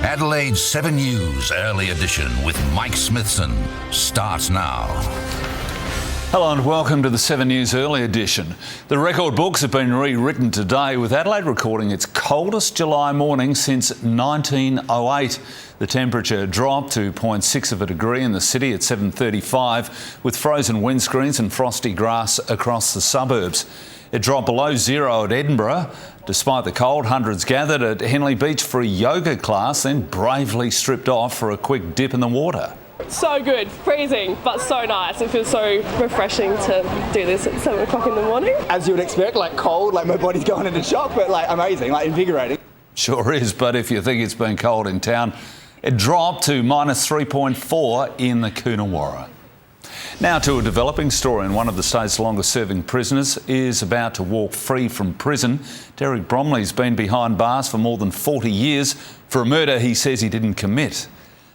Adelaide's 7 News Early Edition with Mike Smithson starts now. Hello and welcome to the 7 News Early Edition. The record books have been rewritten today, with Adelaide recording its coldest July morning since 1908. The temperature dropped to 0.6 of a degree in the city at 7:35, with frozen windscreens and frosty grass across the suburbs. It dropped below zero at Edinburgh. Despite the cold, hundreds gathered at Henley Beach for a yoga class, then bravely stripped off for a quick dip in the water. So good, freezing, but so nice. It feels so refreshing to do this at 7 o'clock in the morning. As you would expect, like cold, like my body's going into shock, but like amazing, like invigorating. Sure is, but if you think it's been cold in town, it dropped to minus 3.4 in the Coonawarra. Now to a developing story, and one of the state's longest serving prisoners is about to walk free from prison. Derek Bromley's been behind bars for more than 40 years for a murder he says he didn't commit.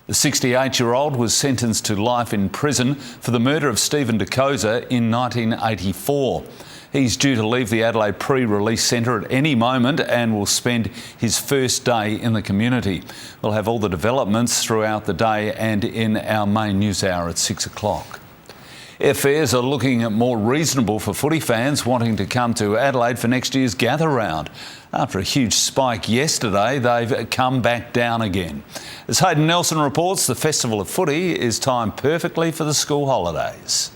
The 68-year-old was sentenced to life in prison for the murder of Stephen DeCosa in 1984. He's due to leave the Adelaide pre-release centre at any moment and will spend his first day in the community. We'll have all the developments throughout the day and in our main news hour at 6 o'clock. Airfares are looking more reasonable for footy fans wanting to come to Adelaide for next year's gather round. After a huge spike yesterday, they've come back down again. As Hayden Nelson reports, the Festival of Footy is timed perfectly for the school holidays.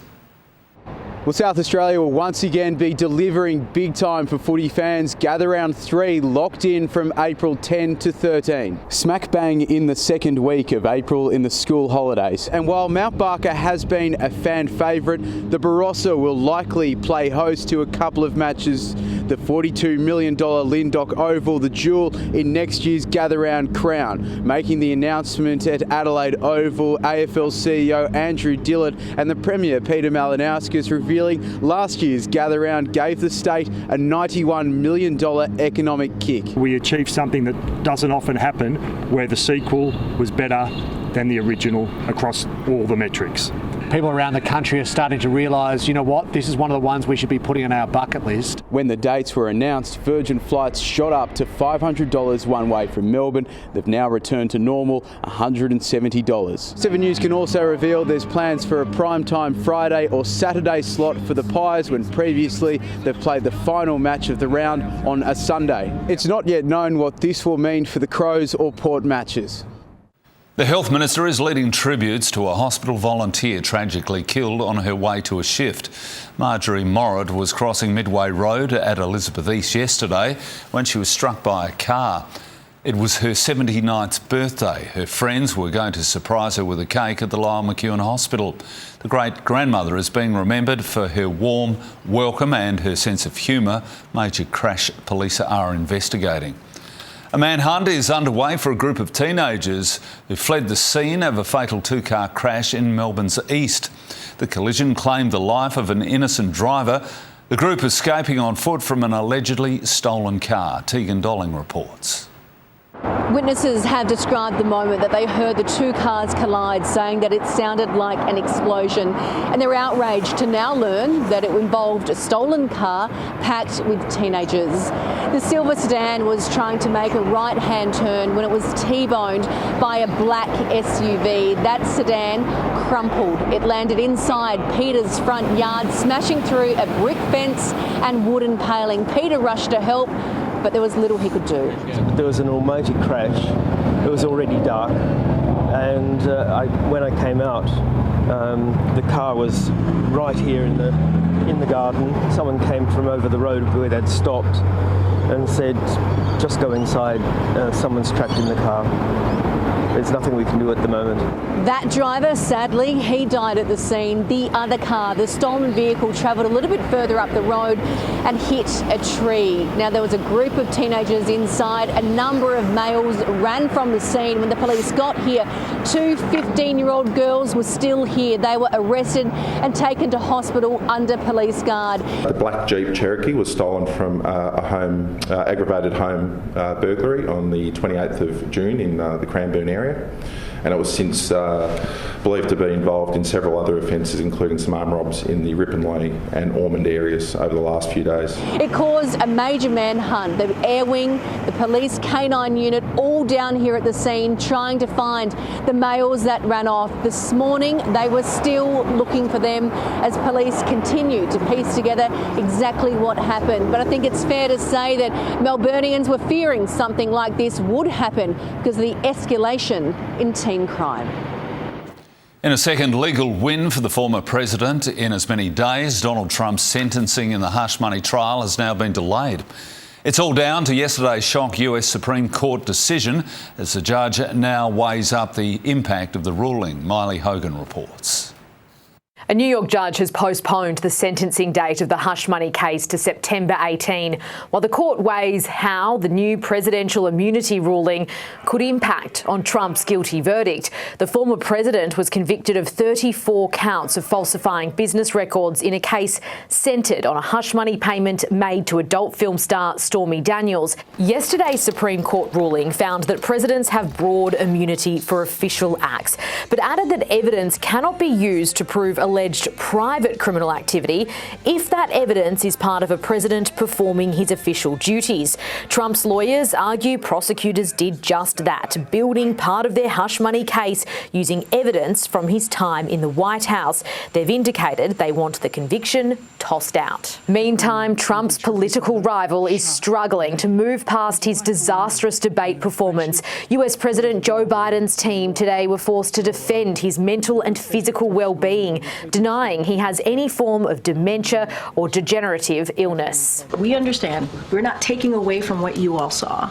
Well, South Australia will once again be delivering big time for footy fans. Gather Round 3 locked in from April 10 to 13. Smack bang in the second week of April in the school holidays. And while Mount Barker has been a fan favourite, the Barossa will likely play host to a couple of matches. The $42 million Lindock Oval, the jewel in next year's Gather Round crown. Making the announcement at Adelaide Oval, AFL CEO Andrew Dillard and the Premier Peter Malinauskas revealing last year's Gather Round gave the state a $91 million economic kick. We achieved something that doesn't often happen, where the sequel was better than the original across all the metrics. People around the country are starting to realise, you know what, this is one of the ones we should be putting on our bucket list. When the dates were announced, Virgin flights shot up to $500 one way from Melbourne. They've now returned to normal, $170. 7 News can also reveal there's plans for a primetime Friday or Saturday slot for the Pies, when previously they've played the final match of the round on a Sunday. It's not yet known what this will mean for the Crows or Port matches. The Health Minister is leading tributes to a hospital volunteer tragically killed on her way to a shift. Marjorie Morritt was crossing Midway Road at Elizabeth East yesterday when she was struck by a car. It was her 79th birthday. Her friends were going to surprise her with a cake at the Lyell McEwen Hospital. The great-grandmother is being remembered for her warm welcome and her sense of humour. Major crash police are investigating. A manhunt is underway for a group of teenagers who fled the scene of a fatal two-car crash in Melbourne's east. The collision claimed the life of an innocent driver. The group escaping on foot from an allegedly stolen car. Tegan Dolling reports. Witnesses have described the moment that they heard the two cars collide, saying that it sounded like an explosion, and they're outraged to now learn that it involved a stolen car packed with teenagers. The silver sedan was trying to make a right-hand turn when it was T-boned by a black SUV. That sedan crumpled. It landed inside Peter's front yard, smashing through a brick fence and wooden paling. Peter rushed to help, but there was little he could do. There was an almighty crash. It was already dark, and when I came out, the car was right here in the garden. Someone came from over the road where they'd stopped and said, "Just go inside. Someone's trapped in the car." There's nothing we can do at the moment. That driver, sadly, he died at the scene. The other car, the stolen vehicle, travelled a little bit further up the road and hit a tree. Now, there was a group of teenagers inside. A number of males ran from the scene. When the police got here, two 15-year-old girls were still here. They were arrested and taken to hospital under police guard. The black Jeep Cherokee was stolen from a home, aggravated home burglary on the 28th of June in the Cranbourne area. and it was since believed to be involved in several other offences, including some armed robs in the Ripponlea and Ormond areas over the last few days. It caused a major manhunt. The Air Wing, the police canine unit, all down here at the scene trying to find the males that ran off. This morning they were still looking for them as police continue to piece together exactly what happened. But I think it's fair to say that Melburnians were fearing something like this would happen because of the escalation in teen crime. In a second legal win for the former president in as many days, Donald Trump's sentencing in the hush money trial has now been delayed. It's all down to yesterday's shock US Supreme Court decision as the judge now weighs up the impact of the ruling. Miley Hogan reports. A New York judge has postponed the sentencing date of the hush money case to September 18, while the court weighs how the new presidential immunity ruling could impact on Trump's guilty verdict. The former president was convicted of 34 counts of falsifying business records in a case centred on a hush money payment made to adult film star Stormy Daniels. Yesterday's Supreme Court ruling found that presidents have broad immunity for official acts, but added that evidence cannot be used to prove alleged private criminal activity if that evidence is part of a president performing his official duties. Trump's lawyers argue prosecutors did just that, building part of their hush money case using evidence from his time in the White House. They've indicated they want the conviction tossed out. Meantime, Trump's political rival is struggling to move past his disastrous debate performance. US President Joe Biden's team today were forced to defend his mental and physical well-being, denying he has any form of dementia or degenerative illness. We understand. We're not taking away from what you all saw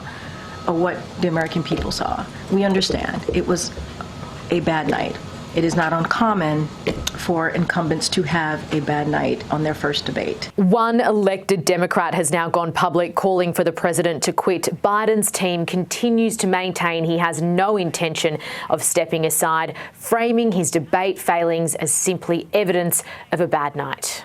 or what the American people saw. We understand. It was a bad night. It is not uncommon for incumbents to have a bad night on their first debate. One elected Democrat has now gone public calling for the president to quit. Biden's team continues to maintain he has no intention of stepping aside, framing his debate failings as simply evidence of a bad night.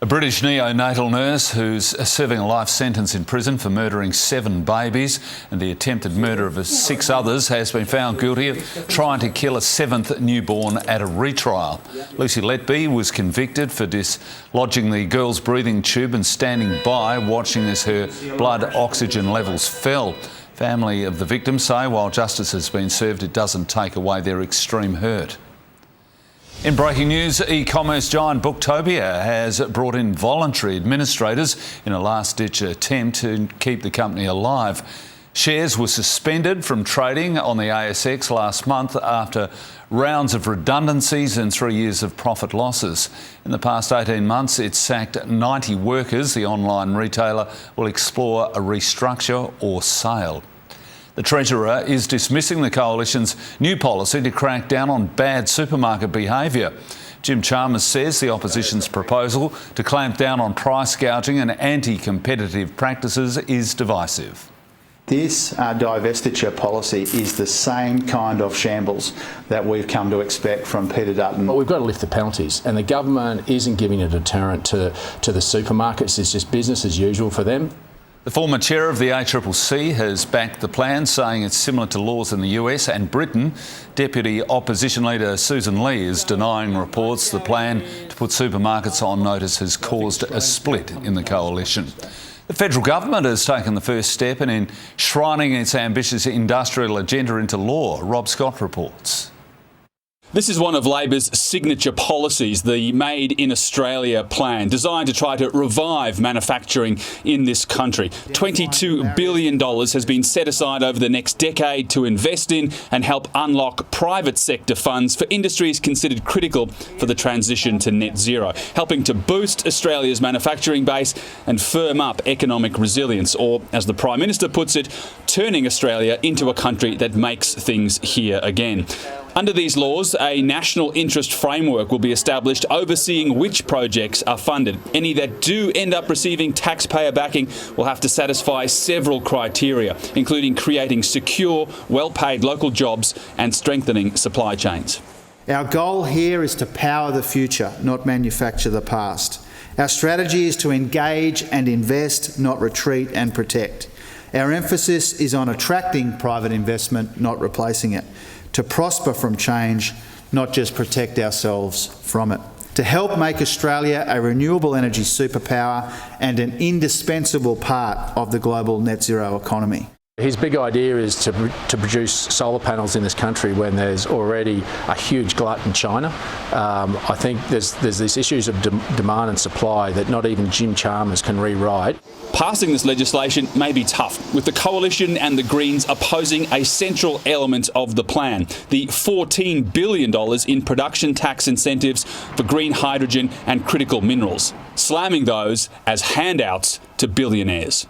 A British neonatal nurse who's serving a life sentence in prison for murdering 7 babies and the attempted murder of 6 others has been found guilty of trying to kill a 7th newborn at a retrial. Lucy Letby was convicted for dislodging the girl's breathing tube and standing by watching as her blood oxygen levels fell. Family of the victim say while justice has been served, it doesn't take away their extreme hurt. In breaking news, e-commerce giant Booktopia has brought in voluntary administrators in a last-ditch attempt to keep the company alive. Shares were suspended from trading on the ASX last month after rounds of redundancies and 3 years of profit losses. In the past 18 months, it's sacked 90 workers. The online retailer will explore a restructure or sale. The Treasurer is dismissing the Coalition's new policy to crack down on bad supermarket behaviour. Jim Chalmers says the opposition's proposal to clamp down on price gouging and anti-competitive practices is divisive. This divestiture policy is the same kind of shambles that we've come to expect from Peter Dutton. Well, we've got to lift the penalties, and the government isn't giving a deterrent to the supermarkets. It's just business as usual for them. The former chair of the ACCC has backed the plan, saying it's similar to laws in the US and Britain. Deputy Opposition Leader Susan Lee is denying reports the plan to put supermarkets on notice has caused a split in the coalition. The federal government has taken the first step in enshrining its ambitious industrial agenda into law. Rob Scott reports. This is one of Labor's signature policies, the Made in Australia plan, designed to try to revive manufacturing in this country. $22 billion has been set aside over the next decade to invest in and help unlock private sector funds for industries considered critical for the transition to net zero, helping to boost Australia's manufacturing base and firm up economic resilience, or, as the Prime Minister puts it, turning Australia into a country that makes things here again. Under these laws, a national interest framework will be established overseeing which projects are funded. Any that do end up receiving taxpayer backing will have to satisfy several criteria, including creating secure, well-paid local jobs and strengthening supply chains. Our goal here is to power the future, not manufacture the past. Our strategy is to engage and invest, not retreat and protect. Our emphasis is on attracting private investment, not replacing it. to prosper from change, not just protect ourselves from it. To help make Australia a renewable energy superpower and an indispensable part of the global net zero economy. His big idea is to produce solar panels in this country when there's already a huge glut in China. I think there's these issues of demand and supply that not even Jim Chalmers can rewrite. Passing this legislation may be tough, with the Coalition and the Greens opposing a central element of the plan, the $14 billion in production tax incentives for green hydrogen and critical minerals, slamming those as handouts to billionaires.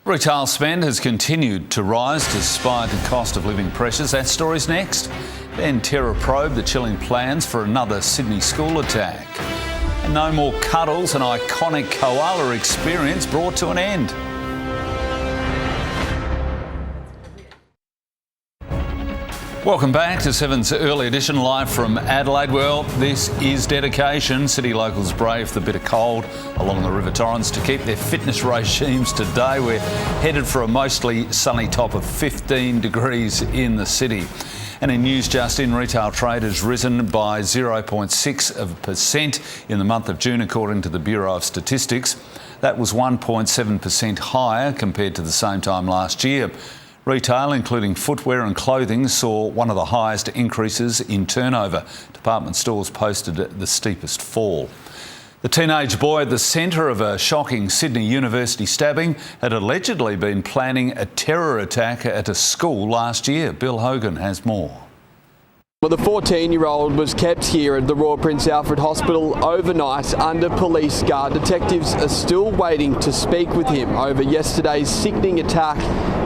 Retail spend has continued to rise despite the cost of living pressures. That story's next. Then Terror probe the chilling plans for another Sydney school attack. And no more cuddles, an iconic koala experience brought to an end. Welcome back to 7's Early Edition, live from Adelaide. Well, this is dedication. City locals brave the bitter cold along the River Torrens to keep their fitness regimes today. We're headed for a mostly sunny top of 15 degrees in the city. And in news just in, retail trade has risen by 0.6% in the month of June, according to the Bureau of Statistics. That was 1.7% higher compared to the same time last year. Retail, including footwear and clothing, saw one of the highest increases in turnover. Department stores posted the steepest fall. The teenage boy at the centre of a shocking Sydney University stabbing had allegedly been planning a terror attack at a school last year. Bill Hogan has more. Well, the 14-year-old was kept here at the Royal Prince Alfred Hospital overnight under police guard. Detectives are still waiting to speak with him over yesterday's sickening attack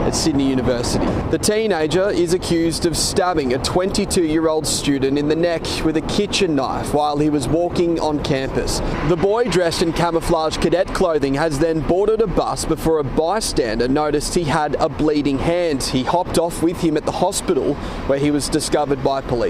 at Sydney University. The teenager is accused of stabbing a 22-year-old student in the neck with a kitchen knife while he was walking on campus. The boy, dressed in camouflage cadet clothing, has then boarded a bus before a bystander noticed he had a bleeding hand. He hopped off with him at the hospital, where he was discovered by police.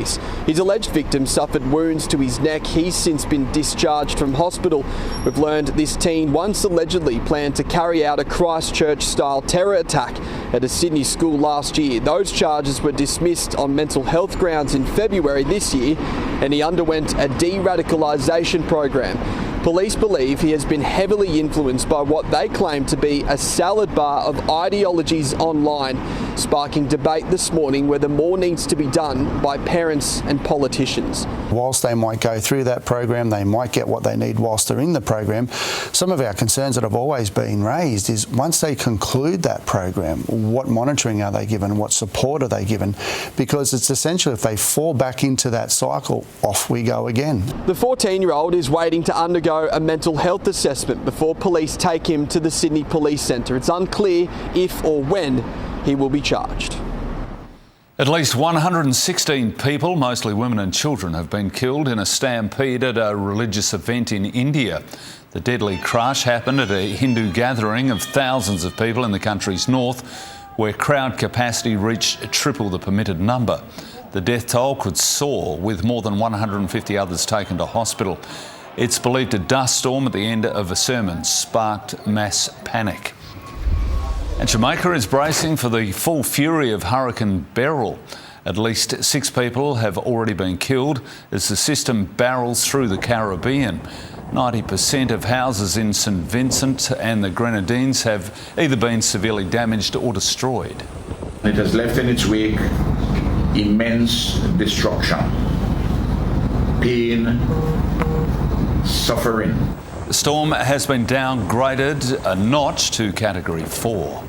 His alleged victim suffered wounds to his neck. He's since been discharged from hospital. We've learned this teen once allegedly planned to carry out a Christchurch-style terror attack at a Sydney school last year. Those charges were dismissed on mental health grounds in February this year, and he underwent a de-radicalisation program. Police believe he has been heavily influenced by what they claim to be a salad bar of ideologies online, sparking debate this morning whether more needs to be done by parents and politicians. Whilst they might go through that program, they might get what they need whilst they're in the program. Some of our concerns that have always been raised is once they conclude that program, what monitoring are they given, what support are they given? Because it's essential if they fall back into that cycle, off we go again. The 14-year-old is waiting to undergo a mental health assessment before police take him to the Sydney Police Centre. It's unclear if or when he will be charged. At least 116 people, mostly women and children, have been killed in a stampede at a religious event in India. The deadly crash happened at a Hindu gathering of thousands of people in the country's north, where crowd capacity reached triple the permitted number. The death toll could soar, with more than 150 others taken to hospital. It's believed a dust storm at the end of a sermon sparked mass panic. And Jamaica is bracing for the full fury of Hurricane Beryl. At least 6 people have already been killed as the system barrels through the Caribbean. 90% of houses in St Vincent and the Grenadines have either been severely damaged or destroyed. It has left in its wake immense destruction, pain, suffering. The storm has been downgraded a notch to Category 4.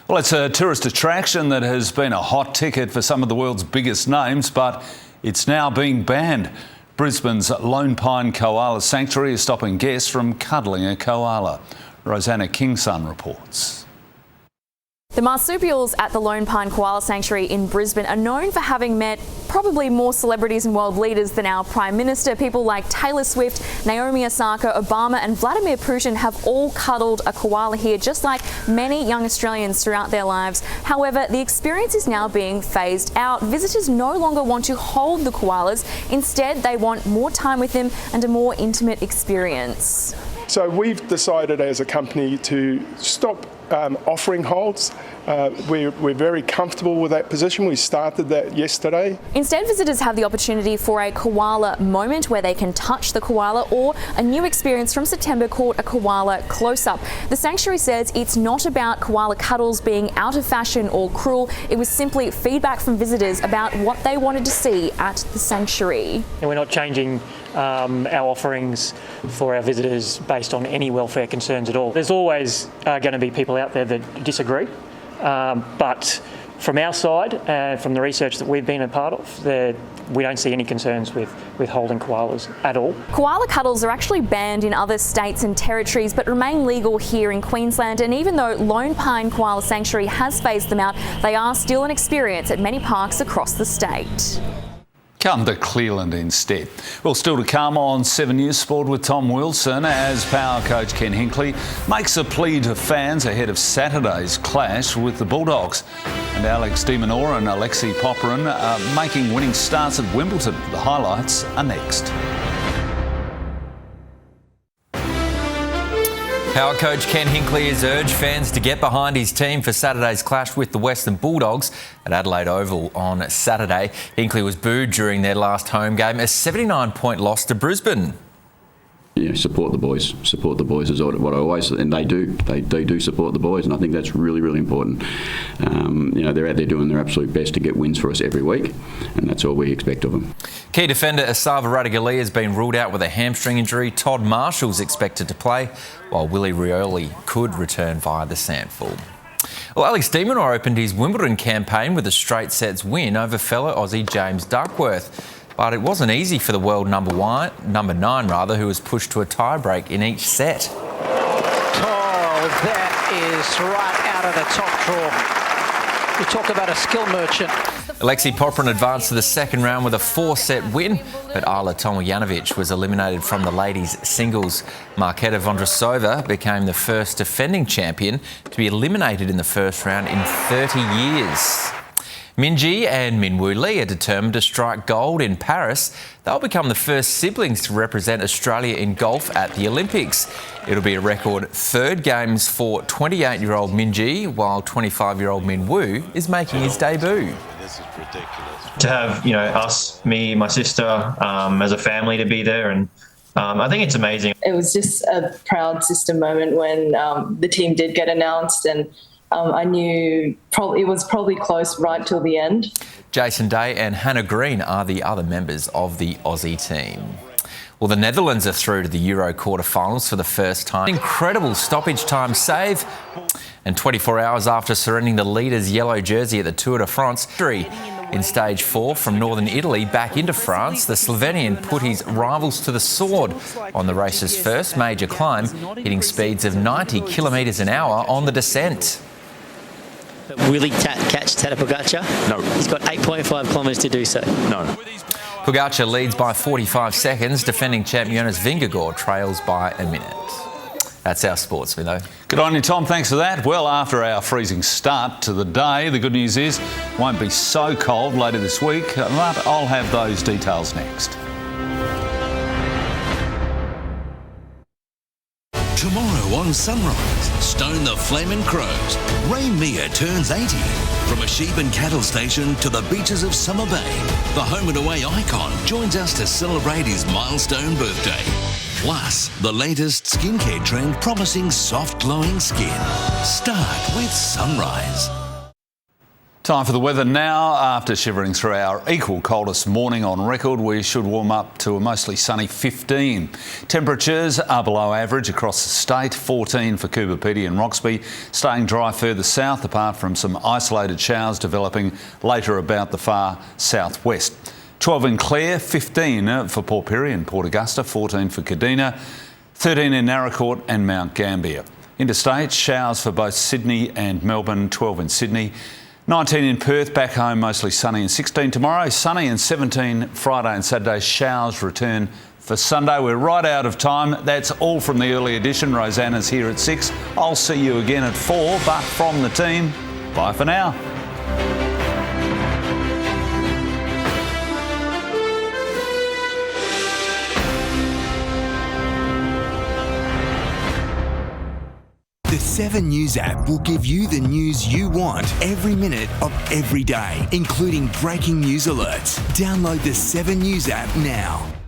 Well, it's a tourist attraction that has been a hot ticket for some of the world's biggest names, but it's now being banned. Brisbane's Lone Pine Koala Sanctuary is stopping guests from cuddling a koala. Rosanna Kingson reports. The marsupials at the Lone Pine Koala Sanctuary in Brisbane are known for having met probably more celebrities and world leaders than our Prime Minister. People like Taylor Swift, Naomi Osaka, Obama and Vladimir Putin have all cuddled a koala here, just like many young Australians throughout their lives. However, the experience is now being phased out. Visitors no longer want to hold the koalas. Instead, they want more time with them and a more intimate experience. So we've decided as a company to stop offering holds We're very comfortable with that position. We started that yesterday. Instead, visitors have the opportunity for a koala moment where they can touch the koala, or a new experience from September called a koala close-up. The sanctuary says it's not about koala cuddles being out of fashion or cruel. It was simply feedback from visitors about what they wanted to see at the sanctuary. And we're not changing our offerings for our visitors based on any welfare concerns at all. There's always going to be people out there that disagree, but from our side, from the research that we've been a part of, we don't see any concerns with holding koalas at all. Koala cuddles are actually banned in other states and territories but remain legal here in Queensland, and even though Lone Pine Koala Sanctuary has phased them out, they are still an experience at many parks across the state. Come to Cleveland instead. Well, still to come on 7 News Sport with Tom Wilson as power coach Ken Hinkley makes a plea to fans ahead of Saturday's clash with the Bulldogs. And Alex de Minaur and Alexei Popyrin are making winning starts at Wimbledon. The highlights are next. Power coach Ken Hinkley has urged fans to get behind his team for Saturday's clash with the Western Bulldogs at Adelaide Oval on Saturday. Hinkley was booed during their last home game, a 79-point loss to Brisbane. Yeah, support the boys. Support the boys is what I always, and they do support the boys, and I think that's really, really important. They're out there doing their absolute best to get wins for us every week, and that's all we expect of them. Key defender Asava Radigali has been ruled out with a hamstring injury. Todd Marshall's expected to play, while Willie Rioli could return via the SANFL. Well, Alex de Minaur opened his Wimbledon campaign with a straight sets win over fellow Aussie James Duckworth. But it wasn't easy for the world number 9, who was pushed to a tie-break in each set. Oh, that is right out of the top drawer. You talk about a skill merchant. Alexei Popyrin advanced to the second round with a 4-set win, but Ayla Tomljanovic was eliminated from the ladies' singles. Marketa Vondrasova became the first defending champion to be eliminated in the first round in 30 years. Minjee and Minwoo Lee are determined to strike gold in Paris. They'll become the first siblings to represent Australia in golf at the Olympics. It'll be a record third games for 28-year-old Minjee, while 25-year-old Minwoo is making his debut. This is ridiculous. To have, us, me, my sister, as a family to be there, and I think it's amazing. It was just a proud sister moment when the team did get announced, and I knew it was probably close right till the end. Jason Day and Hannah Green are the other members of the Aussie team. Well, the Netherlands are through to the Euro quarterfinals for the first time. Incredible stoppage time save. And 24 hours after surrendering the leader's yellow jersey at the Tour de France, in stage 4 from northern Italy back into France, the Slovenian put his rivals to the sword on the race's first major climb, hitting speeds of 90 kilometres an hour on the descent. Will he catch Tadej Pogacar? No. He's got 8.5 kilometres to do so. No. Pogacar leads by 45 seconds. Defending champ Jonas Vingegaard trails by a minute. That's our sports, Smitho. Good on you, Tom. Thanks for that. Well, after our freezing start to the day, the good news is it won't be so cold later this week, but I'll have those details next. Tomorrow on Sunrise, Stone the Flamin' Crows. Ray Mia turns 80. From a sheep and cattle station to the beaches of Summer Bay, the home and away icon joins us to celebrate his milestone birthday. Plus, the latest skincare trend promising soft, glowing skin. Start with Sunrise. Time for the weather now. After shivering through our equal coldest morning on record, we should warm up to a mostly sunny 15. Temperatures are below average across the state, 14 for Coober Pedy and Roxby, staying dry further south apart from some isolated showers developing later about the far southwest. 12 in Clare, 15 for Port Pirie and Port Augusta, 14 for Kadina, 13 in Naracoorte and Mount Gambier. Interstate, showers for both Sydney and Melbourne, 12 in Sydney, 19 in Perth, back home mostly sunny, and 16 tomorrow, sunny, and 17 Friday and Saturday. Showers return for Sunday. We're right out of time. That's all from the early edition. Rosanna's here at 6. I'll see you again at 4, but from the team, bye for now. This 7 News app will give you the news you want every minute of every day, including breaking news alerts. Download the 7 News app now.